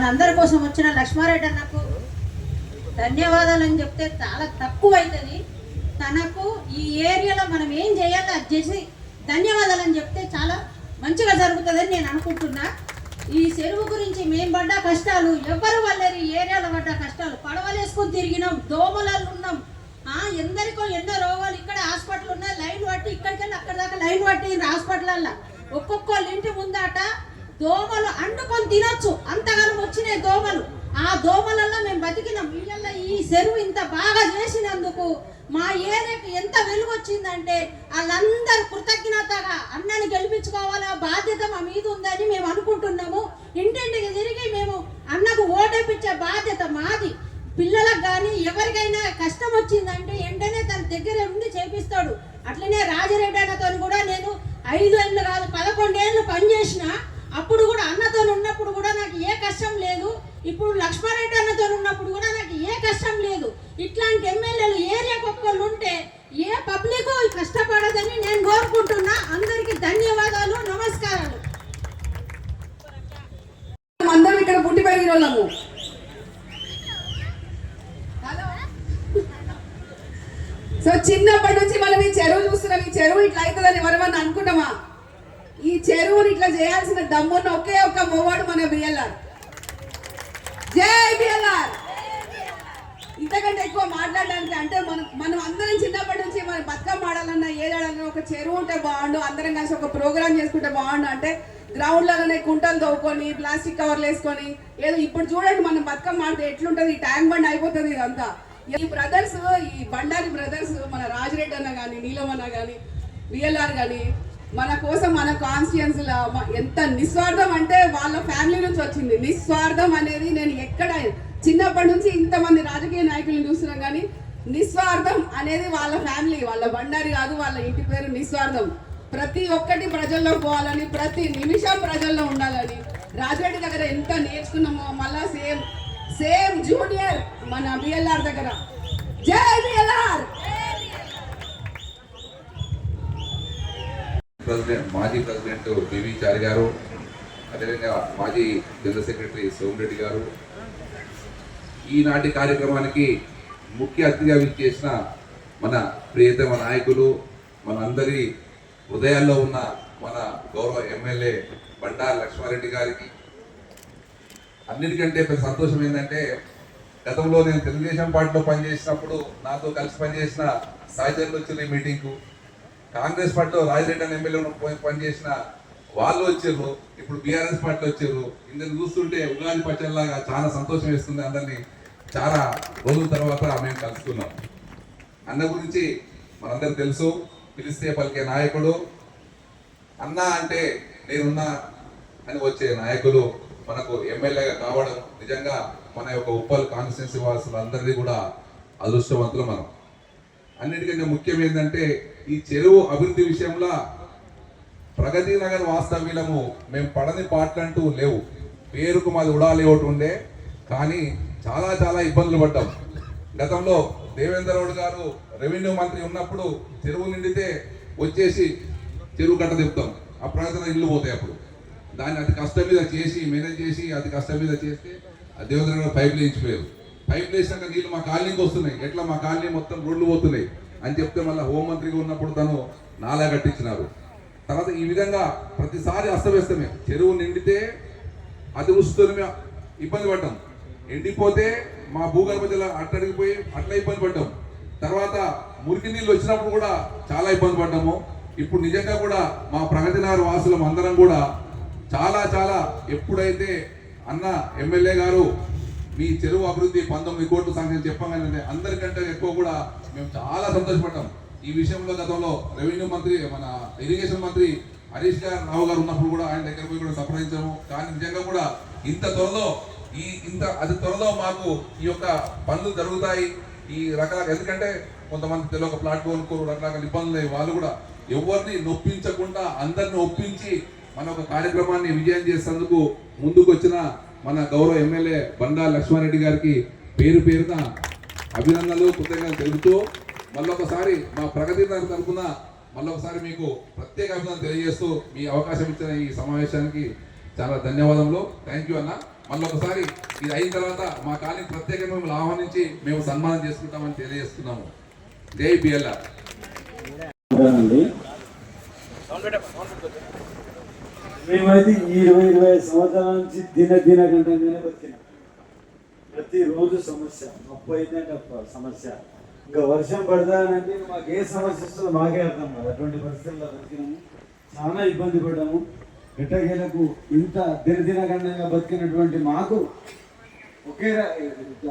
మనందరి కోసం వచ్చిన లక్ష్మారెడ్డి అన్నకు ధన్యవాదాలని చెప్తే చాలా తక్కువ అవుతుంది. తనకు ఈ ఏరియాలో మనం ఏం చేయాలో అది చేసి ధన్యవాదాలని చెప్తే చాలా మంచిగా జరుగుతుందని నేను అనుకుంటున్నా. ఈ చెరువు గురించి మేము పడ్డ కష్టాలు ఎవరు వాళ్ళని ఈ ఏరియాలో పడ్డ కష్టాలు, పడవలు వేసుకొని తిరిగినాం, దోమలలో ఉన్నాం, ఎందరికో ఎన్నో రోగాలు. ఇక్కడ హాస్పిటల్ ఉన్నాయి, లైన్ పట్టి ఇక్కడికి వెళ్ళి అక్కడ దాకా లైన్ పట్టి హాస్పిటల్ ఒక్కొక్కళ్ళ ఇంటి ముందాట దోమలు అంటుకొని తినొచ్చు, అంతగానం వచ్చినాయి దోమలు. ఆ దోమలలో మేము బతికినాం. వీళ్ళ ఈ చెరువు ఇంత బాగా చేసినందుకు మా ఏరియాకి ఎంత వెలుగు వచ్చిందంటే వాళ్ళందరూ కృతజ్ఞతగా అన్నని గెలిపించుకోవాలా బాధ్యత మా మీద ఉందని మేము అనుకుంటున్నాము. ఇంటింటికి తిరిగి మేము అన్నకు ఓటేపించే బాధ్యత మాది. పిల్లలకు కానీ ఎవరికైనా కష్టం వచ్చిందంటే వెంటనే తన దగ్గర ఉండి చేపిస్తాడు. అట్లనే రాజరెడ్డి అన్నతో కూడా నేను 5 ఏళ్ళు కాదు 11 ఏళ్ళు పనిచేసిన. అప్పుడు కూడా అన్నతో ఉన్నప్పుడు కూడా నాకు ఏ కష్టం లేదు. ఇప్పుడు లక్ష్మారెడ్డి అన్నతో ఉన్నప్పుడు కూడా నాకు ఏ కష్టం లేదు. ఇట్లాంటి ఎమ్మెల్యేలు ఏరియాకి ఒక్కళ్ళు ఉంటే ఏ పబ్లిక్ కష్టపడదని నేను కోరుకుంటున్నా. అందరికీ ధన్యవాదాలు, నమస్కారాలు. అందరం ఇక్కడ పుట్టి పెరిగిన వాళ్ళము. సో చిన్నప్పటి నుంచి మనం ఈ చెరువు చూస్తున్నాం. ఈ చెరువు ఇట్లా అవుతుందని ఎవరన్నా అనుకుంటామా? ఈ చెరువుని ఇట్లా చేయాల్సిన దమ్మున్న ఒకే ఒక్క మొవాడు మన బిఎల్ఆర్. జై బిఎల్ఆర్. ఇంతకంటే ఎక్కువ మాట్లాడడానికి అంటే మనం అందరం చిన్నప్పటి నుంచి మనం బతుకమ్మ ఆడాలన్నా ఏడాలన్నా ఒక చెరువు ఉంటే బాగుండు, అందరం కలిసి ఒక ప్రోగ్రామ్ చేసుకుంటే బాగుండు. అంటే గ్రౌండ్ లోనే కుంటలు తవ్వుకొని ప్లాస్టిక్ కవర్లు వేసుకొని ఏదో ఇప్పుడు చూడండి మనం బతుకమ్మ ఆడితే ఎట్లుంటది, ట్యాంక్ బండ్ అయిపోతుంది ఇదంతా. ఈ బ్రదర్స్, ఈ బండారి బ్రదర్స్, మన రాజరెడ్డి అన్న కానీ నీలం అన్న కానీ బిఎల్ఆర్ కానీ మన కోసం మన కాన్స్టిట్యుయెన్సీ ఎంత నిస్వార్థం అంటే వాళ్ళ ఫ్యామిలీ నుంచి వచ్చింది. నిస్వార్థం అనేది నేను ఎక్కడ చిన్నప్పటి నుంచి ఇంతమంది రాజకీయ నాయకులను చూస్తున్నాం కానీ నిస్వార్థం అనేది వాళ్ళ ఫ్యామిలీ, వాళ్ళ బండారి కాదు, వాళ్ళ ఇంటి పేరు నిస్వార్థం. ప్రతి ఒక్కటి ప్రజల్లో పోవాలని, ప్రతి నిమిషం ప్రజల్లో ఉండాలని. రాజరెడ్డి దగ్గర ఎంత నేర్చుకున్నామో మళ్ళా సేమ్ జూనియర్ మన బిఎల్ఆర్ దగ్గర. జై బిఎల్ఆర్. మాజీ ప్రెసిడెంట్ పివి చారి గారు, అదేవిధంగా మాజీ జనరల్ సెక్రటరీ సోమిరెడ్డి గారు, ఈనాటి కార్యక్రమానికి ముఖ్య అతిథిగా విచ్చేసిన మన ప్రియతమ నాయకులు, మనందరి హృదయాల్లో ఉన్న మన గౌరవ ఎమ్మెల్యే బండారు లక్ష్మారెడ్డి గారికి, అన్నిటికంటే పెద్ద సంతోషం ఏంటంటే గతంలో నేను తెలుగుదేశం పార్టీలో పనిచేసినప్పుడు నాతో కలిసి పనిచేసిన సాయిచంద్ర వచ్చిన మీటింగ్కు, కాంగ్రెస్ పార్టీలో రాజిరెడ్డి అనే ఎమ్మెల్యే పనిచేసిన వాళ్ళు వచ్చారు, ఇప్పుడు బీఆర్ఎస్ పార్టీలో వచ్చారు. ఇందులో చూస్తుంటే ఉగాది పచ్చడిలాగా చాలా సంతోషం వేస్తుంది. అందరినీ చాలా రోజుల తర్వాత మేము కలుసుకున్నాం. అన్న గురించి మనందరికి తెలుసు, పిలిస్తే పలికే నాయకుడు, అన్న అంటే నేనున్నా అని వచ్చే నాయకులు మనకు ఎమ్మెల్యేగా కావడం నిజంగా మన యొక్క ఉప్పల్ కాన్స్టిట్యున్సీ వాసులందరినీ కూడా అదృష్టవంతులు మనం. అన్నిటికంటే ముఖ్యం ఏంటంటే ఈ చెరువు అభివృద్ధి విషయంలో ప్రగతి నగర్ వాస్తవ్యులము మేము పడని పాటలంటూ లేవు. పేరుకు మాది ఉడాలి ఒకటి ఉండే, కానీ చాలా చాలా ఇబ్బందులు పడ్డాం. గతంలో దేవేందర్ గౌడ్ గారు రెవెన్యూ మంత్రి ఉన్నప్పుడు చెరువు నిండితే వచ్చేసి చెరువు కట్ట తిప్పుతాం, ఆ ప్రగతి ఇల్లు పోతాయి. అప్పుడు దాన్ని అతి కష్టం మీద చేసి మేనేజ్ చేసి అతి కష్టం మీద చేస్తే దేవేంద్ర గారు పైపులు వేయించిపోయారు. పైపులు వేసినాక నీళ్ళు మా కాలనీకి వస్తున్నాయి, ఎట్లా మా కాలనీ మొత్తం రోడ్లు పోతున్నాయి అని చెప్తే మళ్ళీ హోంమంత్రిగా ఉన్నప్పుడు తను నాలా కట్టించినారు. తర్వాత ఈ విధంగా ప్రతిసారి అస్తవ్యస్తమే. చెరువు నిండితే అతివృష్టితో మేము ఇబ్బంది పడ్డాం, ఎండిపోతే మా భూగర్భ జల అట్టడిగిపోయి అట్లా ఇబ్బంది పడ్డాం. తర్వాత మురికి నీళ్ళు వచ్చినప్పుడు కూడా చాలా ఇబ్బంది పడ్డాము. ఇప్పుడు నిజంగా కూడా మా ప్రగతి నగర్ వాసులం అందరం కూడా చాలా చాలా ఎప్పుడైతే అన్న ఎమ్మెల్యే గారు మీ చెరువు అభివృద్ధి 19 కోట్ల సంఖ్య చెప్పగానే అందరికంటే ఎక్కువ కూడా మేము చాలా సంతోషపడ్డాం. ఈ విషయంలో గతంలో రెవెన్యూ మంత్రి మన ఇరిగేషన్ మంత్రి హరీష్ రావు గారు ఉన్నప్పుడు కూడా ఆయన దగ్గర పోయి కూడా సంప్రదించాము. కానీ నిజంగా కూడా ఇంత త్వరలో మాకు ఈ యొక్క పనులు జరుగుతాయి. ఈ రకరకాల ఎందుకంటే కొంతమంది తెలియక ప్లాట్ కొనుక్కోరు, రకరకాల ఇబ్బందులు. వాళ్ళు కూడా ఎవరిని నొప్పించకుండా అందరిని ఒప్పించి మన ఒక కార్యక్రమాన్ని విజయం చేసేందుకు ముందుకు వచ్చిన మన గౌరవ ఎమ్మెల్యే బండారు లక్ష్మారెడ్డి గారికి పేరు పేరున అభినందనలు కృతజ్ఞతలు తెలుపుతూ మళ్ళొకసారి మా ప్రగతి తరఫున మళ్ళొకసారి మీకు ప్రత్యేక అభినందనలు తెలియజేస్తూ మీ అవకాశం ఇచ్చిన ఈ సమావేశానికి చాలా ధన్యవాదములు. థ్యాంక్ యూ అన్న. మళ్ళీ ఒకసారి ఇది అయిన తర్వాత మా కాలనీ ప్రత్యేకంగా మిమ్మల్ని ఆహ్వానించి మేము సన్మానం చేసుకుంటామని తెలియజేస్తున్నాము. జై బిఎల్ఆర్. మేమైతే ఈ 20 సంవత్సరాల నుంచి దిన గంటనే బతికినాం. ప్రతిరోజు సమస్య, అప్పు అయితే సమస్య, ఇంకా వర్షం పడతానంటే మాకు ఏ సమస్య వస్తుందో మాకే అర్థం కాదు. అటువంటి పరిస్థితుల్లో బతికినాము, చాలా ఇబ్బంది పడ్డాము. ఎట్టకేలకు ఇంత దినగండంగా బతికినటువంటి మాకు ఒకే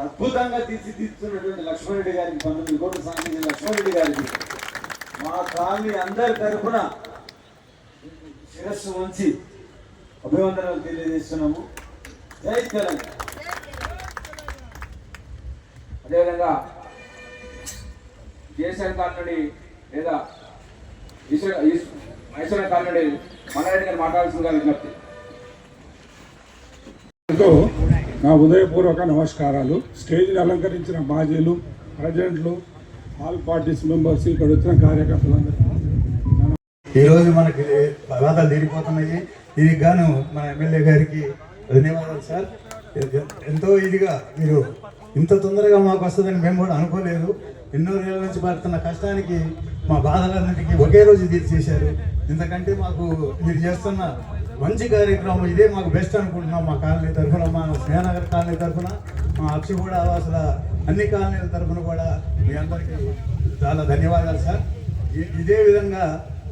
అద్భుతంగా తీర్చిదిద్దుతున్నటువంటి లక్ష్మణరెడ్డి గారికి, 19 కోట్ల సాంఘిక లక్ష్మణరెడ్డి గారికి మా కాలనీ అందరి తరఫున శిరస్సు వంచి అభివందనాలు తెలియజేస్తున్నాము. జై తెలంగాణ. అదేవిధంగా కేసీఆర్ కాలనీ లేదా మైసూర్ కాలనీ మల్లారెడ్డి గారు మాట్లాడాల్సిందిగా విజ్ఞప్తి. నా ఉదయపూర్వక నమస్కారాలు. స్టేజ్ని అలంకరించిన మాజీలు, ప్రెసిడెంట్లు, ఆల్ పార్టీస్ మెంబర్స్, ఇక్కడ వచ్చిన కార్యకర్తలందరూ ఈరోజు మనకి వివాదాలు తీరిపోతున్నాయి. దీనికి గాను మన ఎమ్మెల్యే గారికి ధన్యవాదాలు సార్. ఎంతో ఇదిగా మీరు ఇంత తొందరగా మాకు వస్తుందని మేము కూడా అనుకోలేదు. ఎన్నో రోజుల నుంచి పడుతున్న కష్టానికి మా బాధలన్నింటికి ఒకే రోజు తీర్చేశారు. ఇంతకంటే మాకు మీరు చేస్తున్న మంచి కార్యక్రమం ఇదే మాకు బెస్ట్ అనుకుంటున్నాం. మా కాలనీ తరఫున, మా స్నేహనగర్ కాలనీ తరఫున, మా అక్షిగూడ ఆవాసుల అన్ని కాలనీల తరఫున కూడా మీ అందరికీ చాలా ధన్యవాదాలు సార్. ఇదే విధంగా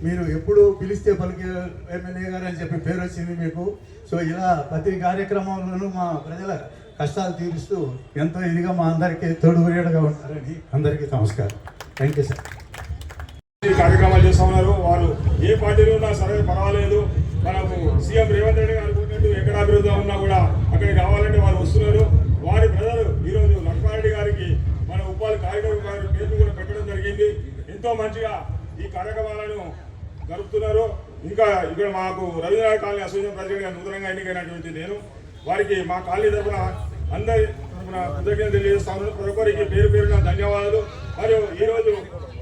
మీరు ఎప్పుడు పిలిస్తే పలికే ఎమ్మెల్యే గారు అని చెప్పి పేరు వచ్చింది మీకు. సో ఇలా ప్రతి కార్యక్రమంలోనూ మా ప్రజల కష్టాలు తీరుస్తూ ఎంతో ఇదిగా మా అందరికీ తోడుగురేడుగా ఉంటారని అందరికీ నమస్కారం. Thank you sir. ఈ కార్యక్రమాలు చేస్తూ ఉన్నారు. వారు ఏ పార్టీలో ఉన్నా సరే పర్వాలేదు, మనకు సీఎం రేవంత్ రెడ్డి గారు అనుకున్నట్టు ఎక్కడ అభివృద్ధి ఉన్నా కూడా అక్కడికి రావాలంటే వారు వస్తున్నారు. వారి ప్రజలు ఈరోజు లక్ష్మారెడ్డి గారికి మన ఉపాధి కార్యక్రమం గారి పేర్లు కూడా పెట్టడం జరిగింది. ఎంతో మంచిగా ఈ కార్యక్రమాలను జరుపుతున్నారు. ఇంకా ఇక్కడ మాకు రవీంద్రనాథ్ కాలనీ అసోసియేషన్ ప్రెసిడెంట్గా నూతనంగా ఎన్నికైనటువంటి నేను వారికి మా కాలనీ తరఫున అందరి తరఫున కృతజ్ఞతలు తెలియజేస్తాను. ప్రతి ఒక్కరికి పేరు పేరున ధన్యవాదాలు. మరియు ఈరోజు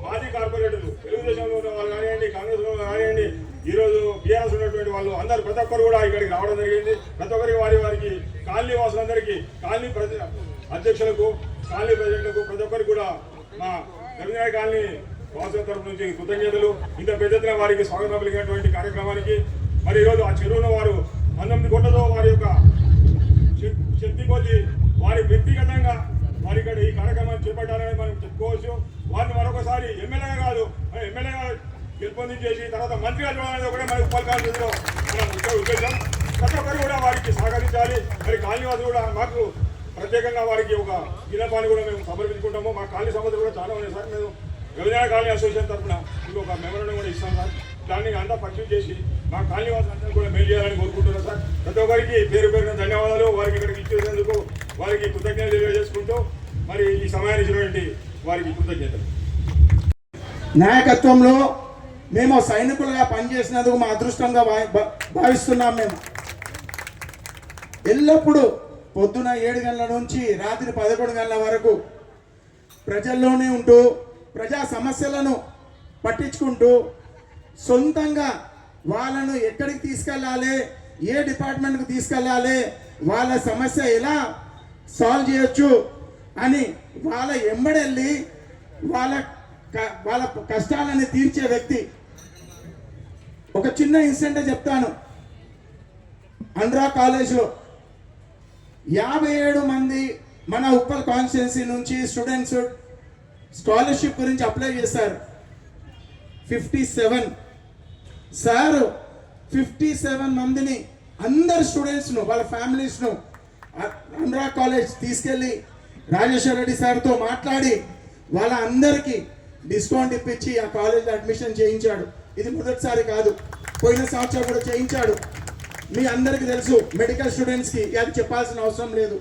మాజీ కార్పొరేటర్లు, తెలుగుదేశంలో ఉన్న వాళ్ళు కానివ్వండి, కాంగ్రెస్లో కానివ్వండి, ఈరోజు బీఆర్ఎస్ ఉన్నటువంటి వాళ్ళు అందరూ ప్రతి ఒక్కరు కూడా ఇక్కడికి రావడం జరిగింది. ప్రతి ఒక్కరికి వారికి కాలనీ వాసులందరికీ, కాలనీ అధ్యక్షులకు, కాలనీ ప్రెసిడెంట్లకు, ప్రతి ఒక్కరికి కూడా మా రవీంద్రనాథ్ కాలనీ వాసుల తరఫు నుంచి కృతజ్ఞతలు. ఇంత పెద్ద ఎత్తున వారికి స్వాగతం పలికినటువంటి కార్యక్రమానికి. మరి ఈరోజు ఆ చెరువును వారు 19 కోట్లతో వారి యొక్క శక్తి కొద్ది వారి వ్యక్తిగతంగా వారి ఇక్కడ ఈ కార్యక్రమాన్ని చేపట్టారని మనం చెప్పుకోవచ్చు. వారిని మరొకసారి ఎమ్మెల్యేగా కాదు, ఎమ్మెల్యేగా గెలుపొందించేసి తర్వాత మంత్రిగా చూడాలనేది ఒకటే మన ఉప్పల్ కాన్స్టిట్యూన్సీలో మన ముఖ్య ఉద్దేశం. ప్రతి ఒక్కరు కూడా వారికి సహకరించాలి. మరి కాలనీవాసులు కూడా మాకు ప్రత్యేకంగా వారికి ఒక విన్నపాన్ని కూడా మేము సమర్పించుకుంటాము. మా కాలనీ సమస్యలు కూడా చాలా ఉన్నాయి సార్. మేము రవీంద్రనాథ్ కాలనీ అసోసియేషన్ తరఫున మీకు ఒక మెమోరాండం కూడా ఇస్తాం సార్. దాన్ని అంతా పర్చేజ్ చేసి మా కాలనీ వాసులందరూ కూడా మేలు చేయాలని కోరుకుంటున్నాం సార్. ప్రతి ఒక్కరికి పేరు పేరున ధన్యవాదాలు. వారికి ఇక్కడికి ఇచ్చేందుకు వారికి కృతజ్ఞతలు తెలియజేసుకుంటూ మరి ఈ సమయాన్ని ఇచ్చినటువంటి వారికి కృతజ్ఞతలు. నాయకత్వంలో మేము సైనికులుగా పనిచేసినందుకు మా అదృష్టంగా భావిస్తున్నాం. మేము ఎల్లప్పుడూ పొద్దున 7 గంటల నుంచి రాత్రి 11 గంటల వరకు ప్రజల్లోనే ఉంటూ ప్రజా సమస్యలను పట్టించుకుంటూ సొంతంగా వాళ్ళను ఎక్కడికి తీసుకెళ్ళాలి, ఏ డిపార్ట్మెంట్కి తీసుకెళ్ళాలి, వాళ్ళ సమస్య ఎలా సాల్వ్ చేయొచ్చు అని వాళ్ళ ఎంబడెళ్ళి వాళ్ళ కష్టాలని తీర్చే వ్యక్తి. ఒక చిన్న ఇన్సిడెంట్ చెప్తాను. అండ్రా కాలేజ్లో 57 మంది మన ఉప్పల్ కాన్స్టిట్యున్సీ నుంచి స్టూడెంట్స్ స్కాలర్షిప్ గురించి అప్లై చేశారు. 57 సార్ 57 మందిని అందరు స్టూడెంట్స్ను వాళ్ళ ఫ్యామిలీస్ను అండ్రా కాలేజ్ తీసుకెళ్ళి రాజేశ్వర రెడ్డి సార్తో మాట్లాడి వాళ్ళ అందరికీ డిస్కౌంట్ ఇప్పించి ఆ కాలేజ్లో అడ్మిషన్ చేయించాడు. ఇది మొదటిసారి కాదు, పోయిన సంవత్సరం కూడా చేయించాడు. మీ అందరికీ తెలుసు, మెడికల్ స్టూడెంట్స్కి అది చెప్పాల్సిన అవసరం లేదు.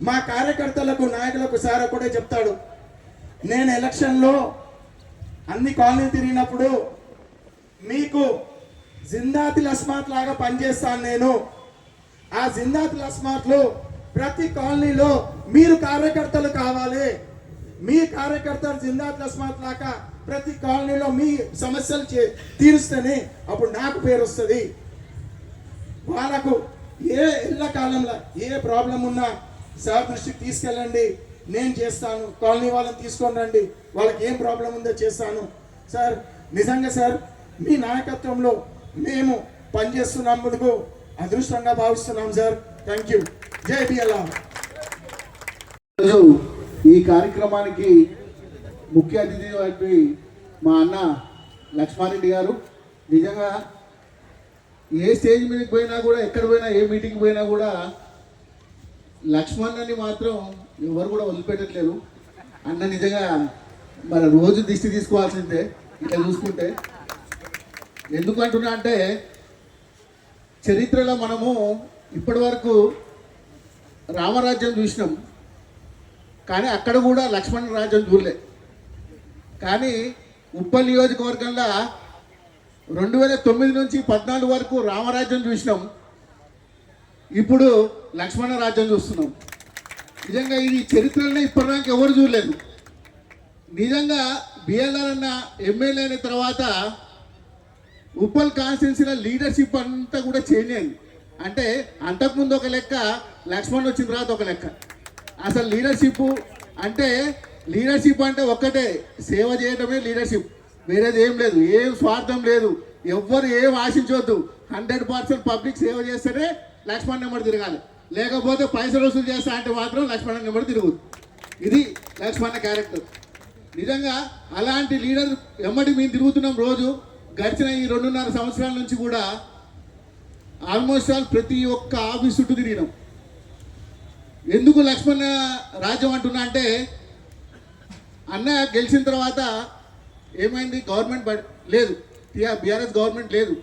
మా కార్యకర్తలకు, నాయకులకు సార్ ఒకటే చెప్తాడు, నేను ఎలక్షన్లో అన్ని కాలనీలు తిరిగినప్పుడు మీకు జిందాతిల్ అస్మాత్ లాగా పనిచేస్తాను నేను. ఆ జిందాతిల్ అస్మాత్లో ప్రతి కాలనీలో మీరు కార్యకర్తలు కావాలి. మీ కార్యకర్తలు జిందాతిల్ అస్మాత్ లాగా ప్రతి కాలనీలో మీ సమస్యలు తీరుస్తేనే అప్పుడు నాకు పేరు వస్తుంది. వాళ్ళకు ఏ ఎల్లకాలంలో ఏ ప్రాబ్లం ఉన్నా సార్ దృష్టికి తీసుకెళ్ళండి, నేను చేస్తాను. కాలనీ వాళ్ళని తీసుకొని రండి, వాళ్ళకి ఏం ప్రాబ్లం ఉందో చేస్తాను. సార్ నిజంగా సార్ మీ నాయకత్వంలో మేము పనిచేస్తున్నందుకు అదృష్టంగా భావిస్తున్నాం సార్. Thank you. జై బిఎల్ఆర్. ఈరోజు ఈ కార్యక్రమానికి ముఖ్య అతిథి మా అన్న లక్ష్మారెడ్డి గారు. నిజంగా ఏ స్టేజ్ మీదకి పోయినా కూడా, ఎక్కడ పోయినా, ఏ మీటింగ్కి పోయినా కూడా లక్ష్మణ్ని మాత్రం ఎవరు కూడా వదిలిపెట్టట్లేదు. అన్న నిజంగా మన రోజు దిష్టి తీసుకోవాల్సిందే ఇట్లా చూసుకుంటే. ఎందుకంటున్నా అంటే చరిత్రలో మనము ఇప్పటి వరకు రామరాజ్యం చూసినాం, కానీ అక్కడ కూడా లక్ష్మణ రాజ్యం చూడలే. కానీ ఉప్పల్ నియోజకవర్గంలో 2009 నుంచి 14 వరకు రామరాజ్యం చూసినాం, ఇప్పుడు లక్ష్మణ రాజ్యం చూస్తున్నాం. నిజంగా ఇది చరిత్రలో ఇప్పటిదాకా ఎవరు చూడలేదు. నిజంగా బిఎల్ఆర్ అన్న ఎమ్మెల్యే అయిన తర్వాత ఉప్పల్ కాన్స్టిట్యున్సీలో లీడర్షిప్ అంతా కూడా చేంజ్ అయింది. అంటే అంతకుముందు ఒక లెక్క, లక్ష్మణ్ వచ్చిన తర్వాత ఒక లెక్క. అసలు లీడర్షిప్ అంటే ఒక్కటే, సేవ చేయడమే లీడర్షిప్, వేరేది ఏం లేదు. ఏం స్వార్థం లేదు, ఎవ్వరు ఏం ఆశించవద్దు. 100% పబ్లిక్ సేవ చేస్తేనే లక్ష్మణ్ నెంబర్ తిరగాలి, లేకపోతే పైసలు వసూలు చేస్తా అంటే మాత్రం లక్ష్మణ్ నెంబర్ తిరగదు. ఇది లక్ష్మణ క్యారెక్టర్. నిజంగా అలాంటి లీడర్ ఎమ్మటి మేము తిరుగుతున్నాం రోజు. గడిచిన ఈ 2.5 సంవత్సరాల నుంచి కూడా ఆల్మోస్ట్ ఆల్ ప్రతి ఒక్క ఆఫీస్ చుట్టూ తిరిగినాం. ఎందుకు లక్ష్మణ రాజ్యం అంటున్నా అంటే, అన్న గెలిచిన తర్వాత ఏమైంది, గవర్నమెంట్ లేదు, బీఆర్ఎస్ గవర్నమెంట్ లేదు.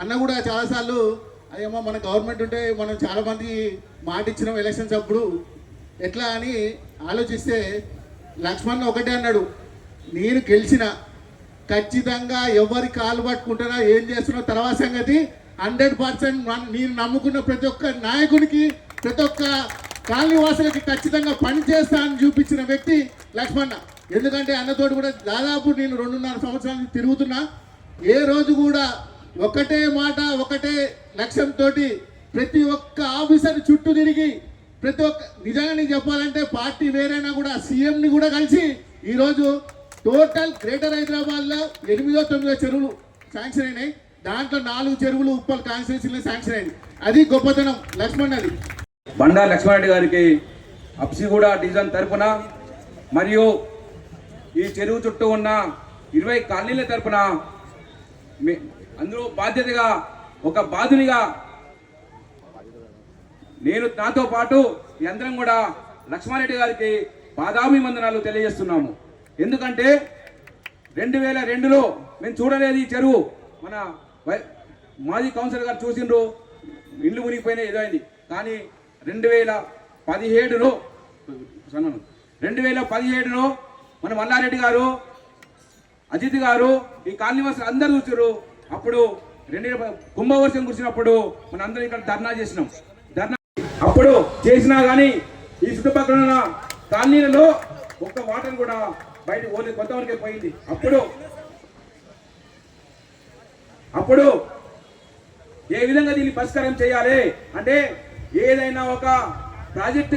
అన్న కూడా చాలాసార్లు అయ్యమ్మా మన గవర్నమెంట్ ఉంటే మనం చాలామంది మాట ఇచ్చినాం ఎలక్షన్స్ అప్పుడు ఎట్లా అని ఆలోచిస్తే లక్ష్మణ్ ఒకటే అన్నాడు, నేను గెలిచిన ఖచ్చితంగా ఎవరి కాలు పట్టుకుంటారా ఏం చేస్తున్నా తర్వాత సంగతి 100% నేను నమ్ముకున్న ప్రతి ఒక్క నాయకునికి, ప్రతి ఒక్క కాలనీ వాసులకి ఖచ్చితంగా పని చేస్తా అని చూపించిన వ్యక్తి లక్ష్మణ. ఎందుకంటే అన్నతోటి కూడా దాదాపు నేను 2.5 సంవత్సరాల నుంచి తిరుగుతున్నా. ఏ రోజు కూడా ఒకటే మాట, ఒకటే లక్ష్యంతో ప్రతి ఒక్క ఆఫీసర్ చుట్టూ తిరిగి, ప్రతి ఒక్క నిజంగా నీకు చెప్పాలంటే పార్టీ వేరైనా కూడా సీఎంని కూడా కలిసి ఈరోజు టోటల్ గ్రేటర్ హైదరాబాద్లో 8వ 9వ చెరువులు శాంక్షన్ అయినాయి. దాంట్లో 4 చెరువులు ఉప్పల్ కాన్స్టిట్యున్సీలో శాంక్షన్ అయింది. అది గొప్పతనం లక్ష్మణ్. అది బండా లక్ష్మారెడ్డి గారికి అప్సిగూడ డివిజన్ తరపున మరియు ఈ చెరువు చుట్టూ ఉన్న 20 కాలనీల తరపున అందులో బాధ్యతగా ఒక బాధునిగా నేను నాతో పాటు ఈ అందరం కూడా లక్ష్మారెడ్డి గారికి పాదాభివందనాలు తెలియజేస్తున్నాము. ఎందుకంటే 2002లో మేము చూడలేదు ఈ చెరువు. మన మాజీ కౌన్సిలర్ గారు చూసిండ్రు, ఇల్లు మునిగిపోయినా ఏదో అయింది. కానీ 2017లో మన మల్లారెడ్డి గారు, అజిత్ గారు, ఈ కాలనీ వాసులు అందరూ చూసారు. అప్పుడు కుంభవర్షం కురిసినప్పుడు మన అందరం ఇక్కడ ధర్నా చేసినాం. అప్పుడు చేసినా కానీ ఈ చుట్టుపక్కల ఉన్న కాలనీలలో ఒక్క వాటర్ కూడా బయట ఓన్లీ కొంతవరకే పోయింది. అప్పుడు ఏ విధంగా దీన్ని పరిష్కారం చేయాలి అంటే, ఏదైనా ఒక ప్రాజెక్టు